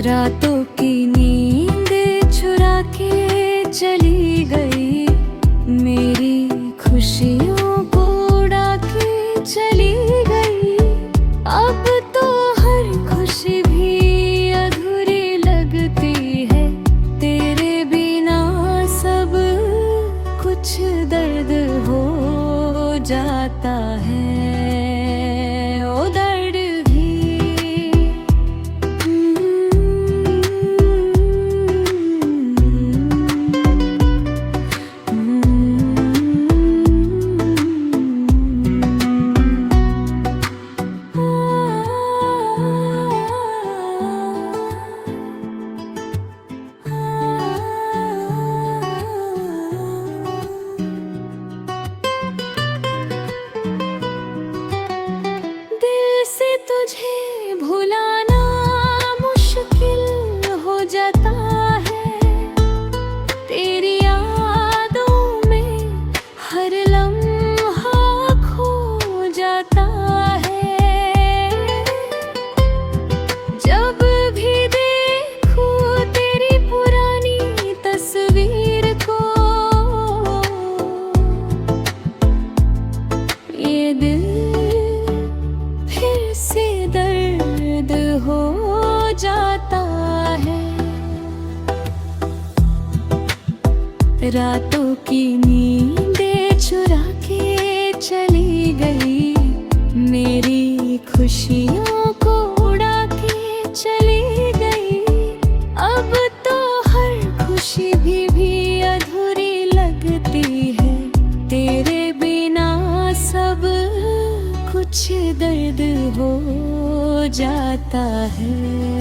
रातों की नींद चुरा के चली गई, मेरी खुशियों को उड़ा के चली गई। अब तो हर खुशी भी अधूरी लगती है, तेरे बिना सब कुछ दर्द हो जाता है। ओ दर्द भी तुझे भुलाना मुश्किल हो जाता है, तेरी यादों में हर लम्हा खो जाता है। जब भी देखूं तेरी पुरानी तस्वीर को, ये दिल फिर से दर्द हो जाता है। रातों की नींदें चुरा के चली गई, मेरी खुशियों को उड़ा के चली गई। अब तो हर खुशी भी अधूरी लगती है, तेरे बिना सब कुछ दर्द हो जाता है।